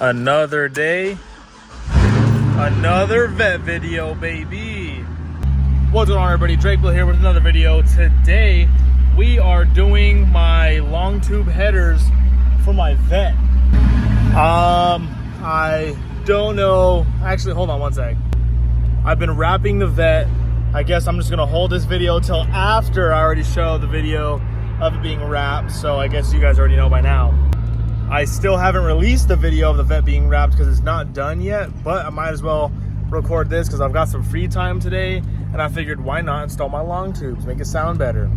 Another day, another vet video, baby. What's going on, everybody? Drake Will here with another video. Today we are doing my Longtube headers for my vet. I don't know, actually hold on one sec. I've been wrapping the vet. I guess I'm just gonna hold this video till after I already show the video of it being wrapped, so I guess you guys already know by now. I still haven't released the video of the vet being wrapped because it's not done yet, but I might as well record this because I've got some free time today, and I figured why not install my long tubes, make it sound better.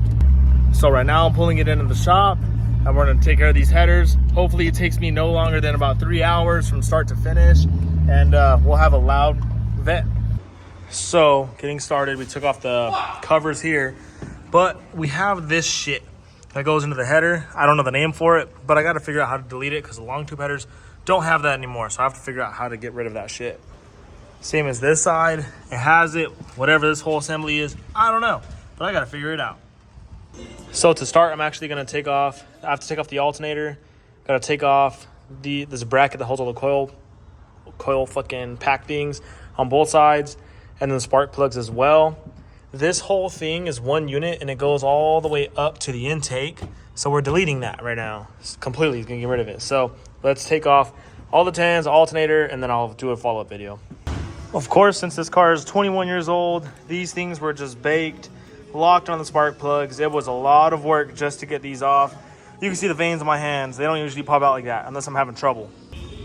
So right now I'm pulling it into the shop, and we're gonna take care of these headers. Hopefully it takes me no longer than about 3 hours from start to finish, and we'll have a loud vet. So getting started, we took off the covers here, but we have this shit that goes into the header. I don't know the name for it, but I got to figure out how to delete it because the long tube headers don't have that anymore. So I have to figure out how to get rid of that shit. Same as this side, it has it. Whatever this whole assembly is, I don't know, but I got to figure it out. So to start, I'm actually going to take off, I have to take off the alternator. Got to take off this bracket that holds all the coil fucking pack things on both sides, and then the spark plugs as well. This whole thing is one unit and it goes all the way up to the intake. So we're deleting that right now. It's completely gonna get rid of it. So let's take off all the 10s, alternator, and then I'll do a follow-up video. Of course, since this car is 21 years old, these things were just baked, locked on the spark plugs. It was a lot of work just to get these off. You can see the veins on my hands. They don't usually pop out like that unless I'm having trouble.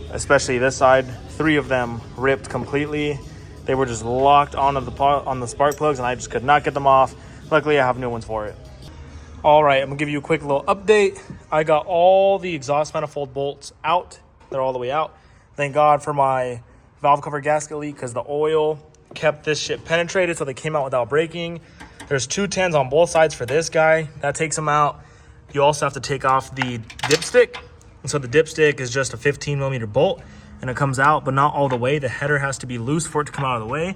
Especially this side, 3 of them ripped completely. They were just locked on the spark plugs, and I just could not get them off. Luckily, I have new ones for it. All right, I'm gonna give you a quick little update. I got all the exhaust manifold bolts out. They're all the way out. Thank God for my valve cover gasket leak because the oil kept this shit penetrated, so they came out without breaking. There's 2 10s on both sides for this guy. That takes them out. You also have to take off the dipstick. And so the dipstick is just a 15mm bolt, and it comes out, but not all the way. The header has to be loose for it to come out of the way.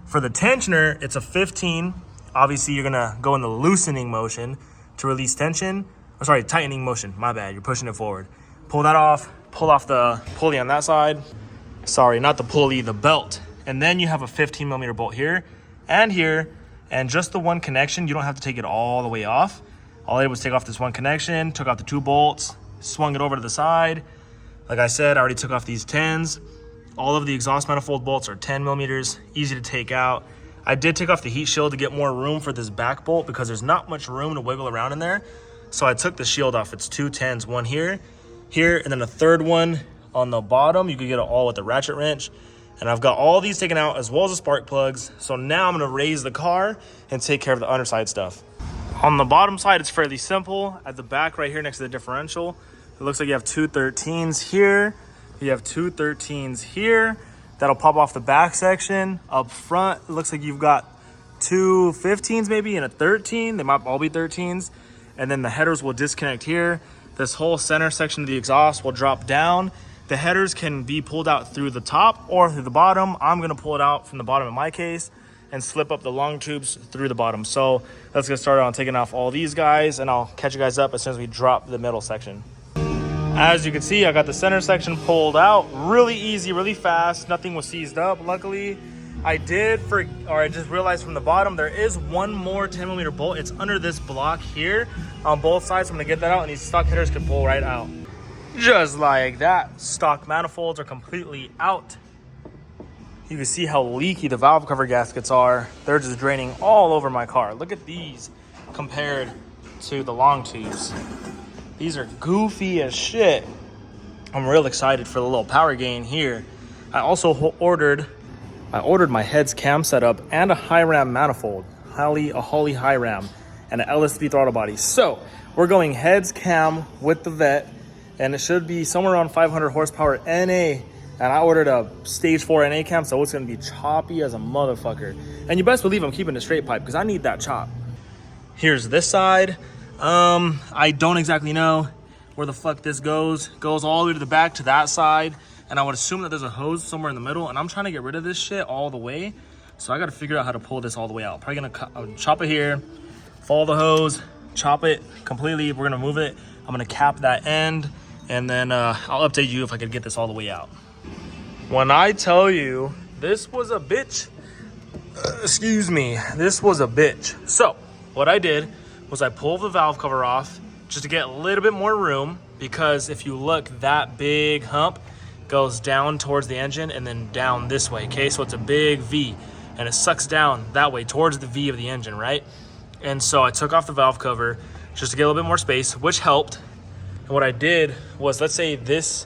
For the tensioner, it's a 15. Obviously, you're gonna go in the loosening motion to release tension. Oh, sorry, tightening motion, my bad, you're pushing it forward. Pull that off, pull off the pulley on that side. Sorry, not the pulley, the belt. And then you have a 15mm bolt here, and just the one connection. You don't have to take it all the way off. All I did was take off this one connection, took out the 2 bolts, swung it over to the side. Like I said, I already took off these 10s. All of the exhaust manifold bolts are 10mm, easy to take out. I did take off the heat shield to get more room for this back bolt because there's not much room to wiggle around in there. So I took the shield off. It's 2 10s, one here, and then a third one on the bottom. You could get it all with the ratchet wrench. And I've got all these taken out as well as the spark plugs. So now I'm gonna raise the car and take care of the underside stuff. On the bottom side, it's fairly simple. At the back right here next to the differential, it looks like you have 2 13s here. You have 2 13s here. That'll pop off the back section. Up front, it looks like you've got 2 15s maybe and a 13. They might all be 13s. And then the headers will disconnect here. This whole center section of the exhaust will drop down. The headers can be pulled out through the top or through the bottom. I'm gonna pull it out from the bottom in my case and slip up the long tubes through the bottom. So let's get started on taking off all these guys, and I'll catch you guys up as soon as we drop the middle section. As you can see, I got the center section pulled out. Really easy, really fast. Nothing was seized up, luckily. I just realized from the bottom, there is one more 10mm bolt. It's under this block here on both sides. So I'm gonna get that out, and these stock headers can pull right out. Just like that. Stock manifolds are completely out. You can see how leaky the valve cover gaskets are. They're just draining all over my car. Look at these compared to the long tubes. These are goofy as shit. I'm real excited for the little power gain here. I also ordered my heads cam setup and a high ram manifold, a Holley high ram, and an LSP throttle body. So we're going heads cam with the vet, and it should be somewhere around 500 horsepower NA. And I ordered a stage 4 NA cam, so it's gonna be choppy as a motherfucker. And you best believe I'm keeping a straight pipe because I need that chop. Here's this side. I don't exactly know where the fuck this goes. Goes all the way to the back to that side. And I would assume that there's a hose somewhere in the middle, and I'm trying to get rid of this shit all the way. So I gotta figure out how to pull this all the way out. Probably gonna chop it here, follow the hose, chop it completely. We're gonna move it. I'm gonna cap that end and then I'll update you if I could get this all the way out. When I tell you this was a bitch, excuse me, this was a bitch. So what I did was I pulled the valve cover off just to get a little bit more room, because if you look, that big hump goes down towards the engine and then down this way, okay? So it's a big V, and it sucks down that way towards the V of the engine, right? And so I took off the valve cover just to get a little bit more space, which helped. And what I did was, let's say this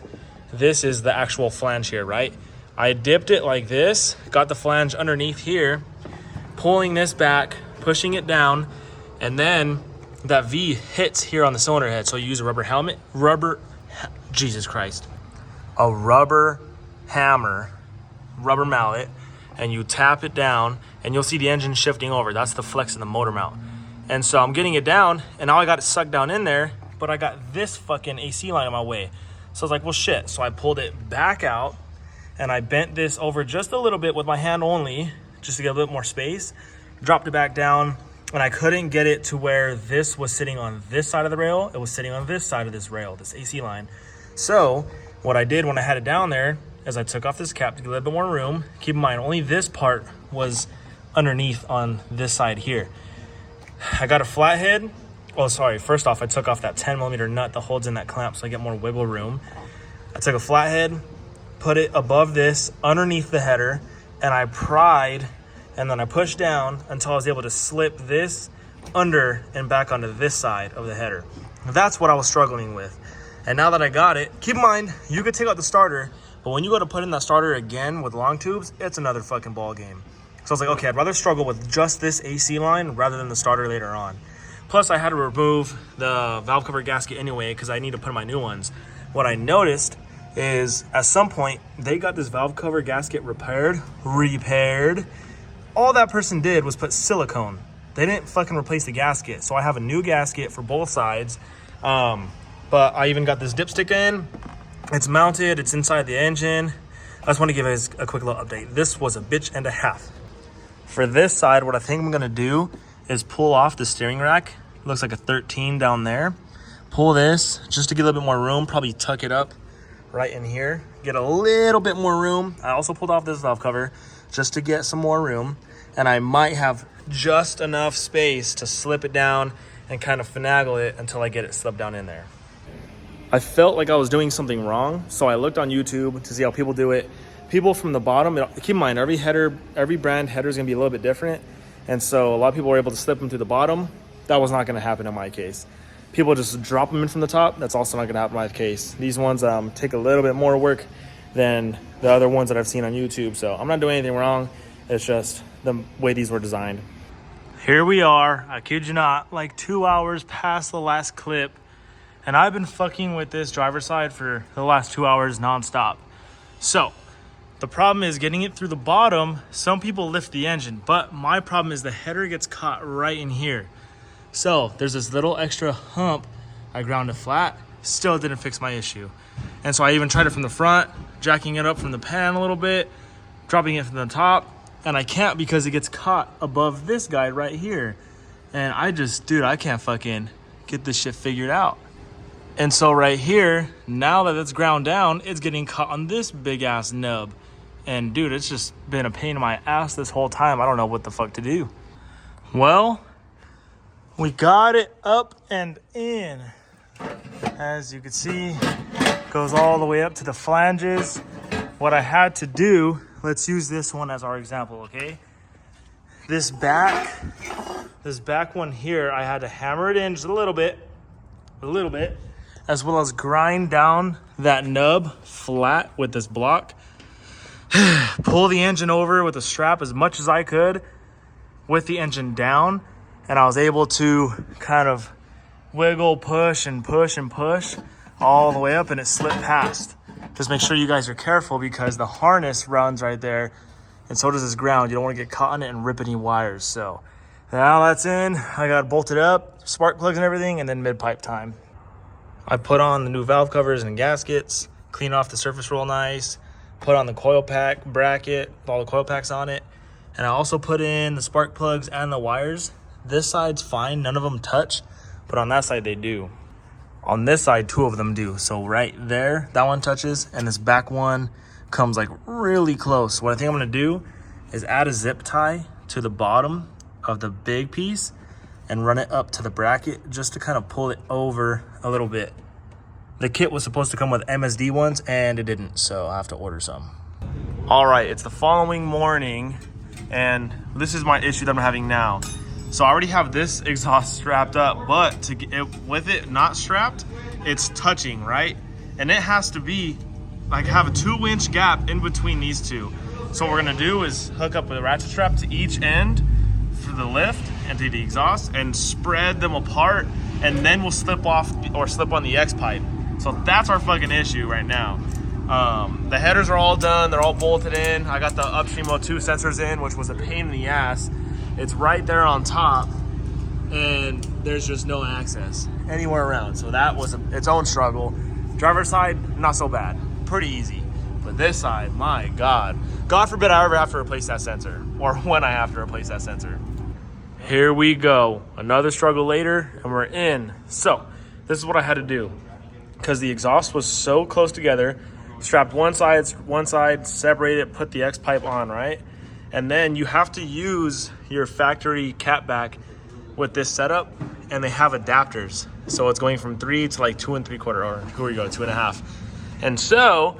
is the actual flange here, right? I dipped it like this, got the flange underneath here, pulling this back, pushing it down, and then that V hits here on the cylinder head. So you use a rubber helmet, Jesus Christ, a rubber hammer, rubber mallet, and you tap it down and you'll see the engine shifting over. That's the flex of the motor mount. And so I'm getting it down, and now I got it sucked down in there, but I got this fucking AC line in my way. So I was like, well, shit. So I pulled it back out and I bent this over just a little bit with my hand only, just to get a little bit more space, dropped it back down. And I couldn't get it to where this was sitting on this side of the rail. It was sitting on this side of this rail, this AC line. So what I did when I had it down there is I took off this cap to get a little bit more room. Keep in mind, only this part was underneath on this side here. I got a flathead. Oh, sorry. First off, I took off that 10mm nut that holds in that clamp so I get more wiggle room. I took a flathead, put it above this, underneath the header, and I pried, and then I pushed down until I was able to slip this under and back onto this side of the header. That's what I was struggling with. And now that I got it, keep in mind, you could take out the starter, but when you go to put in that starter again with long tubes, it's another fucking ball game. So I was like, okay, I'd rather struggle with just this AC line rather than the starter later on. Plus, I had to remove the valve cover gasket anyway because I need to put in my new ones. What I noticed is at some point, they got this valve cover gasket repaired. All that person did was put silicone. They didn't fucking replace the gasket. So I have a new gasket for both sides. But I even got this dipstick in. It's mounted, it's inside the engine. I just want to give you guys a quick little update. This was a bitch and a half. For this side, what I think I'm gonna do is pull off the steering rack. It looks like a 13 down there. Pull this just to get a little bit more room, probably tuck it up right in here. Get a little bit more room. I also pulled off this valve cover just to get some more room. And I might have just enough space to slip it down and kind of finagle it until I get it slipped down in there. I felt like I was doing something wrong, so I looked on YouTube to see how people do it. People from the bottom, keep in mind, every brand header is gonna be a little bit different. And so a lot of people were able to slip them through the bottom. That was not gonna happen in my case. People just drop them in from the top. That's also not gonna happen in my case. These ones take a little bit more work than the other ones that I've seen on YouTube. So I'm not doing anything wrong. It's just the way these were designed. Here we are, I kid you not, like 2 hours past the last clip. And I've been fucking with this driver's side for the last 2 hours nonstop. So the problem is getting it through the bottom. Some people lift the engine, but my problem is the header gets caught right in here. So there's this little extra hump. I ground it flat, still didn't fix my issue. And so I even tried it from the front, jacking it up from the pan a little bit, dropping it from the top, and I can't because it gets caught above this guy right here. And I can't fucking get this shit figured out. And so right here, now that it's ground down, it's getting caught on this big ass nub. And dude, it's just been a pain in my ass this whole time. I don't know what the fuck to do. Well, we got it up and in. As you can see, it goes all the way up to the flanges. What I had to do, let's use this one as our example, okay? This back one here, I had to hammer it in just a little bit, as well as grind down that nub flat with this block. Pull the engine over with a strap as much as I could with the engine down, and I was able to kind of wiggle, push and push and push all the way up, and it slipped past. Just make sure you guys are careful because the harness runs right there, and so does this ground. You don't want to get caught in it and rip any wires. So now that's in. I got it bolted up, spark plugs and everything, and then mid-pipe time. I put on the new valve covers and gaskets, clean off the surface real nice, put on the coil pack bracket with all the coil packs on it, and I also put in the spark plugs and the wires. This side's fine, none of them touch, but on that side they do. On this side, 2 of them do. So right there, that one touches, and this back one comes like really close. What I think I'm gonna do is add a zip tie to the bottom of the big piece and run it up to the bracket just to kind of pull it over a little bit. The kit was supposed to come with MSD ones and it didn't, so I have to order some. All right, it's the following morning and this is my issue that I'm having now. So I already have this exhaust strapped up, but to get it, with it not strapped, it's touching, right? And it has to be like have a 2-inch gap in between these two. So what we're gonna do is hook up a ratchet strap to each end for the lift and to the exhaust and spread them apart, and then we'll slip off or slip on the X pipe. So that's our fucking issue right now. The headers are all done, they're all bolted in. I got the upstream O2 sensors in, which was a pain in the ass. It's right there on top and there's just no access anywhere around. So that was its own struggle. Driver's side, not so bad, pretty easy. But this side, my God. God forbid I ever have to replace that sensor, or when I have to replace that sensor. Here we go, another struggle later and we're in. So this is what I had to do. Because the exhaust was so close together, strapped one side, separate it, put the X pipe on, right? And then you have to use your factory catback with this setup, and they have adapters. So it's going from 3 to like 2 3/4, or here we go, 2.5. And so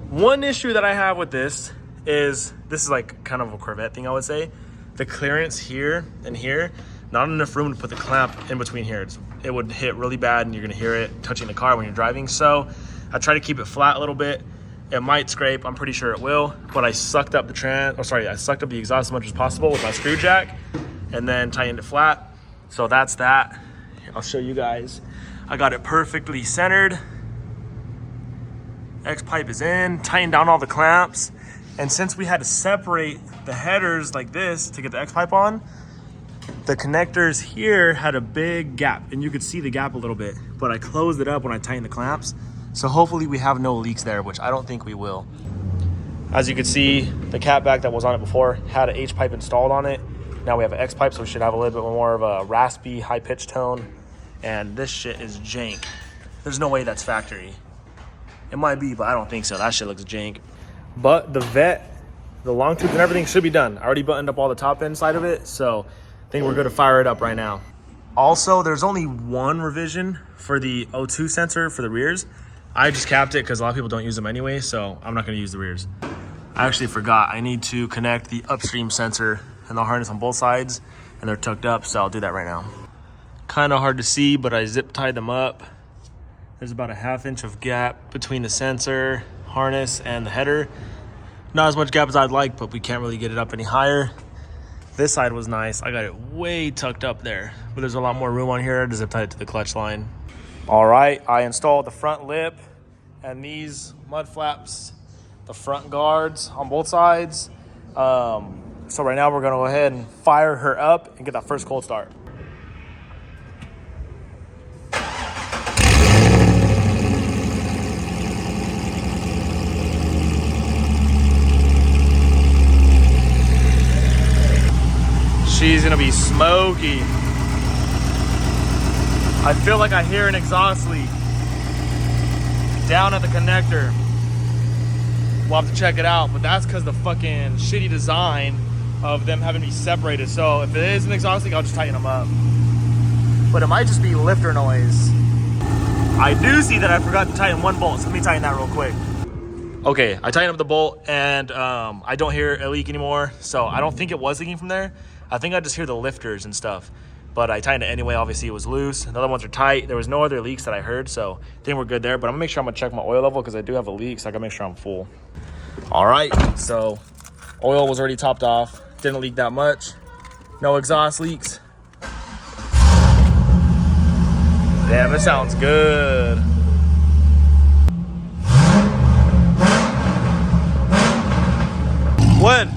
one issue that I have with this is like kind of a Corvette thing, I would say. The clearance here and here, not enough room to put the clamp in between here. It would hit really bad and you're gonna hear it touching the car when you're driving. So I try to keep it flat a little bit. It might scrape, I'm pretty sure it will, but I sucked up I sucked up the exhaust as much as possible with my screw jack and then tightened it flat. So that's that. I'll show you guys. I got it perfectly centered. X pipe is in, tightened down all the clamps. And since we had to separate the headers like this to get the X pipe on, the connectors here had a big gap and you could see the gap a little bit, but I closed it up when I tightened the clamps. So hopefully we have no leaks there, which I don't think we will. As you can see, the catback that was on it before had an H pipe installed on it. Now we have an X pipe, so we should have a little bit more of a raspy, high pitched tone. And this shit is jank. There's no way that's factory. It might be, but I don't think so. That shit looks jank. But the vette, the long tubes and everything should be done. I already buttoned up all the top end side of it, so I think we're good to fire it up right now. Also, there's only one revision for the O2 sensor for the rears. I just capped it because a lot of people don't use them anyway, so I'm not gonna use the rears. I actually forgot, I need to connect the upstream sensor and the harness on both sides, and they're tucked up, so I'll do that right now. Kind of hard to see, but I zip tied them up. There's about a 1/2 inch of gap between the sensor, harness, and the header. Not as much gap as I'd like, but we can't really get it up any higher. This side was nice. I got it way tucked up there, but there's a lot more room on here to zip tie it to the clutch line. All right, I installed the front lip and these mud flaps, the front guards on both sides. So right now we're gonna go ahead and fire her up and get that first cold start. She's gonna be smoky. I feel like I hear an exhaust leak down at the connector. We'll have to check it out, but that's because the fucking shitty design of them having to be separated. So if it is an exhaust leak, I'll just tighten them up. But it might just be lifter noise. I do see that I forgot to tighten one bolt, so let me tighten that real quick. Okay, I tightened up the bolt and I don't hear a leak anymore. So I don't think it was leaking from there. I think I just hear the lifters and stuff. But I tightened it anyway, obviously it was loose. The other ones are tight. There was no other leaks that I heard, so I think we're good there. But I'm gonna make sure I'm gonna check my oil level because I do have a leak, so I gotta make sure I'm full. All right, so oil was already topped off. Didn't leak that much. No exhaust leaks. Damn, it sounds good. When?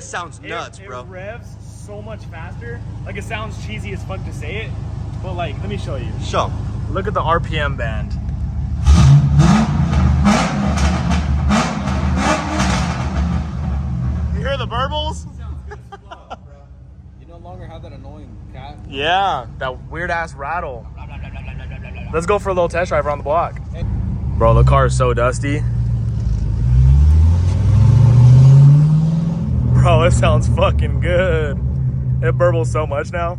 just sounds nuts, bro. It revs so much faster. Like, it sounds cheesy as fuck to say it, but like, let me show you. Show. Look at the RPM band. You hear the burbles? You no longer have that annoying cat. Yeah, that weird ass rattle. Let's go for a little test drive around the block. Bro, the car is so dusty. Bro, it sounds fucking good. It burbles so much now.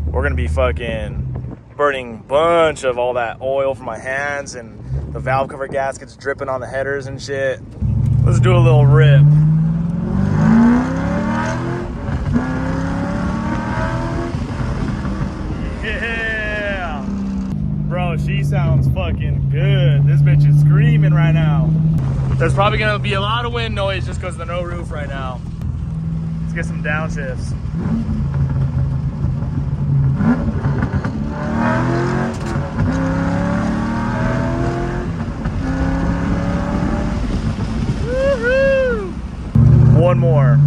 We're gonna be fucking burning a bunch of all that oil from my hands, and the valve cover gaskets dripping on the headers and shit. Let's do a little rip. Yeah. Bro, she sounds fucking good. This bitch is screaming right now. There's probably gonna be a lot of wind noise just because of the no roof right now. Let's get some downshifts. Woohoo! One more.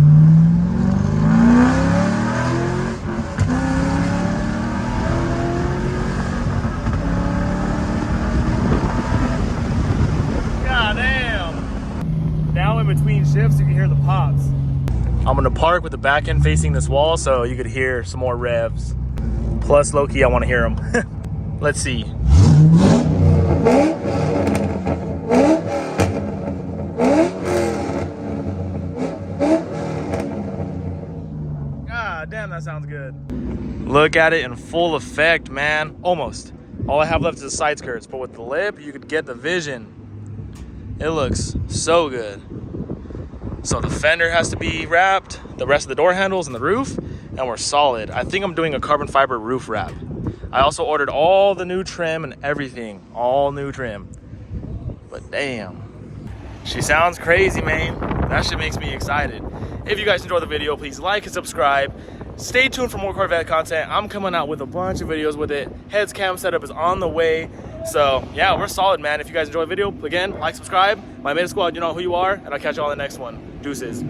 God damn. Now in between shifts, you can hear the pops. I'm gonna park with the back end facing this wall so you could hear some more revs. Plus, low-key, I wanna hear them. Let's see. God damn, that sounds good. Look at it in full effect, man. Almost. All I have left is the side skirts, but with the lip, you could get the vision. It looks so good. So the fender has to be wrapped, the rest of the door handles and the roof, and we're solid. I think I'm doing a carbon fiber roof wrap. I also ordered all the new trim and everything, all new trim. But damn, she sounds crazy, man. That shit makes me excited. If you guys enjoyed the video, please like and subscribe. Stay tuned for more Corvette content. I'm coming out with a bunch of videos with it. Heads cam setup is on the way. So yeah, we're solid, man. If you guys enjoyed the video, again, like, subscribe. My mid squad, you know who you are, and I'll catch you on the next one. Deuces.